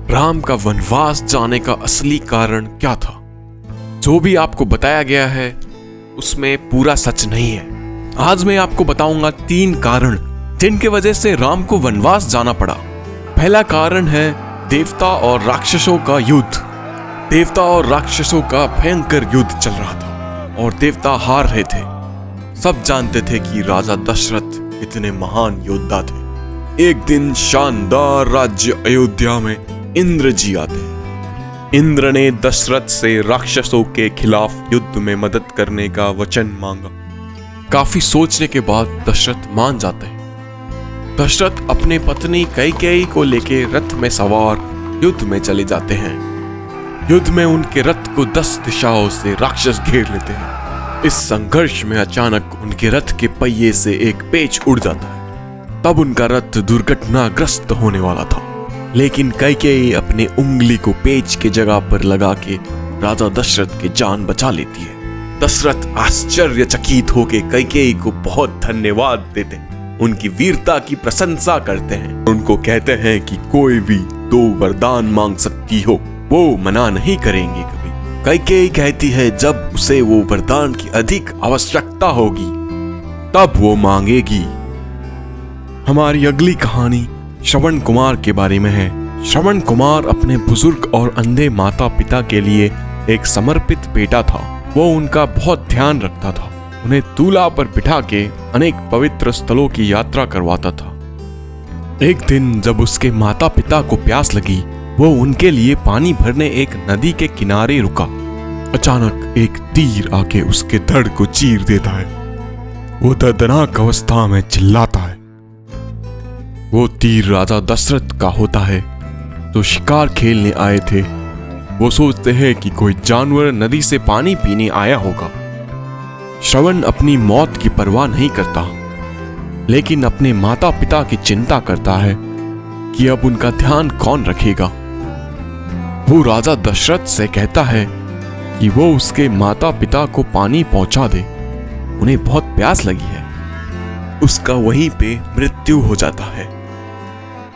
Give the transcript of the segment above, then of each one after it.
राम का वनवास जाने का असली कारण क्या था। जो भी आपको बताया गया है उसमें पूरा सच नहीं है। आज मैं आपको बताऊंगा 3 कारण जिनके वजह से राम को वनवास जाना पड़ा। पहला कारण है देवता और राक्षसों का युद्ध। देवता और राक्षसों का भयंकर युद्ध चल रहा था और देवता हार रहे थे। सब जानते थे कि राजा दशरथ इतने महान योद्धा थे। एक दिन शानदार राज्य अयोध्या में इंद्र जी आते हैं। इंद्र ने दशरथ से राक्षसों के खिलाफ युद्ध में मदद करने का वचन मांगा। काफी सोचने के बाद दशरथ मान जाते हैं। दशरथ अपने पत्नी कैकेयी को लेके रथ में सवार युद्ध में चले जाते हैं। युद्ध में उनके रथ को 10 दिशाओं से राक्षस घेर लेते हैं। इस संघर्ष में अचानक उनके रथ के पहिए से एक पेच उड़ जाता है। तब उनका रथ दुर्घटनाग्रस्त होने वाला था, लेकिन कैकेयी अपने उंगली को पेच के जगह पर लगा के राजा दशरथ की जान बचा लेती है। दशरथ आश्चर्यचकित होकर कैकेयी को बहुत धन्यवाद देते हैं, उनकी वीरता की प्रशंसा करते हैं। उनको कहते हैं कि कोई भी 2 वरदान मांग सकती हो, वो मना नहीं करेंगे कभी। कैकेयी कहती है जब उसे वो वरदान की अधिक आवश्यकता होगी तब वो मांगेगी। हमारी अगली कहानी श्रवण कुमार के बारे में है। श्रवण कुमार अपने बुजुर्ग और अंधे माता पिता के लिए एक समर्पित बेटा था। वो उनका बहुत ध्यान रखता था, उन्हें तूला पर बिठा के अनेक पवित्र स्थलों की यात्रा करवाता था। एक दिन जब उसके माता पिता को प्यास लगी, वो उनके लिए पानी भरने एक नदी के किनारे रुका। अचानक एक तीर आके उसके धड़ को चीर देता है। वो दर्दनाक अवस्था में चिल्लाता है। वो तीर राजा दशरथ का होता है जो शिकार खेलने आए थे। वो सोचते हैं कि कोई जानवर नदी से पानी पीने आया होगा। श्रवण अपनी मौत की परवाह नहीं करता, लेकिन अपने माता पिता की चिंता करता है कि अब उनका ध्यान कौन रखेगा। वो राजा दशरथ से कहता है कि वो उसके माता पिता को पानी पहुंचा दे, उन्हें बहुत प्यास लगी है। उसका वहीं पे मृत्यु हो जाता है।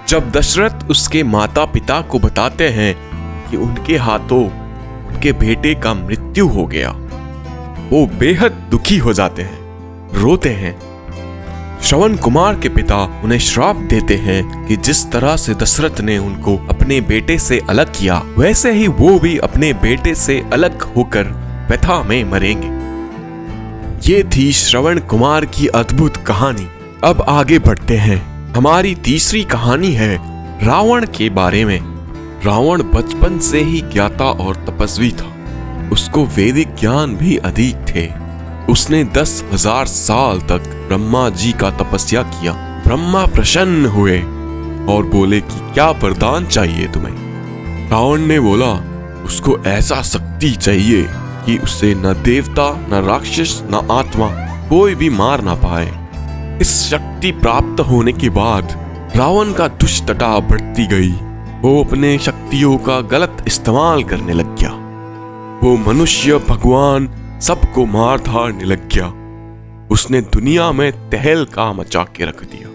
जब दशरथ उसके माता पिता को बताते हैं कि उनके हाथों उनके बेटे का मृत्यु हो गया, वो बेहद दुखी हो जाते हैं, रोते हैं। श्रवण कुमार के पिता उन्हें श्राप देते हैं कि जिस तरह से दशरथ ने उनको अपने बेटे से अलग किया, वैसे ही वो भी अपने बेटे से अलग होकर व्यथा में मरेंगे। ये थी श्रवण कुमार की अद्भुत कहानी। अब आगे बढ़ते हैं। हमारी तीसरी कहानी है रावण के बारे में। रावण बचपन से ही ज्ञाता और तपस्वी था। उसको वैदिक ज्ञान भी अधिक थे। उसने 10,000 साल तक ब्रह्मा जी का तपस्या किया। ब्रह्मा प्रसन्न हुए और बोले कि क्या वरदान चाहिए तुम्हें। रावण ने बोला उसको ऐसा शक्ति चाहिए कि उसे न देवता, न राक्षस, न आत्मा कोई भी मार ना पाए। इस शक्ति प्राप्त होने के बाद रावण का दुष्टता बढ़ती गई। वो अपने शक्तियों का गलत इस्तेमाल करने लग गया। वो मनुष्य, भगवान सबको मार धारने लग गया। उसने दुनिया में तहलका मचा के रख दिया।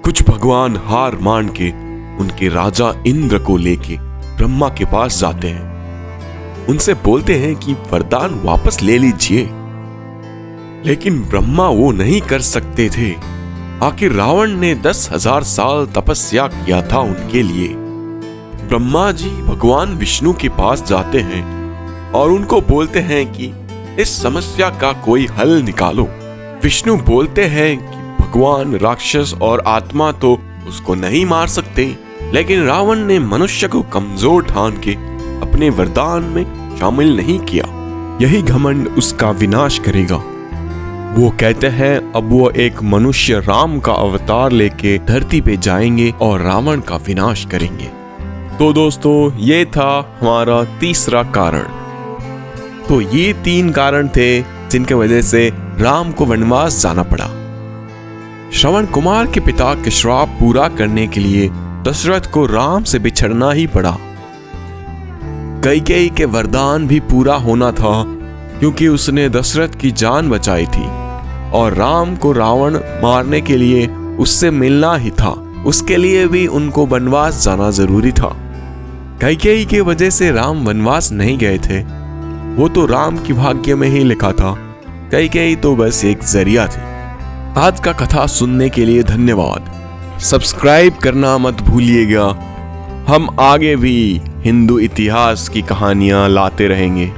कुछ भगवान हार मान के उनके राजा इंद्र को लेके ब्रह्मा के पास जाते हैं। उनसे बोलते हैं कि वरदान वापस ले लीजिए, लेकिन ब्रह्मा वो नहीं कर सकते थे। आखिर रावण ने 10,000 साल तपस्या किया था उनके लिए। ब्रह्मा जी भगवान विष्णु के पास जाते हैं और उनको बोलते हैं कि इस समस्या का कोई हल निकालो। विष्णु बोलते हैं कि भगवान राक्षस और आत्मा तो उसको नहीं मार सकते, लेकिन रावण ने मनुष्य को कमजोर ठान के अपने वरदान में शामिल नहीं किया। यही घमंड उसका विनाश करेगा। वो कहते हैं अब वो एक मनुष्य राम का अवतार लेके धरती पे जाएंगे और रावण का विनाश करेंगे। तो दोस्तों, ये था हमारा तीसरा कारण। तो ये 3 कारण थे जिनके वजह से राम को वनवास जाना पड़ा। श्रवण कुमार के पिता के श्राप पूरा करने के लिए दशरथ को राम से बिछड़ना ही पड़ा। कैकेयी के वरदान भी पूरा होना था क्योंकि उसने दशरथ की जान बचाई थी और राम को रावण मारने के लिए उससे मिलना ही था। उसके लिए भी उनको वनवास जाना जरूरी था। कैकेयी के वजह से राम वनवास नहीं गए थे, वो तो राम की भाग्य में ही लिखा था। कैकेयी तो बस एक जरिया थी। आज का कथा सुनने के लिए धन्यवाद। सब्सक्राइब करना मत भूलिएगा। हम आगे भी हिंदू इतिहास की कहानियां लाते रहेंगे।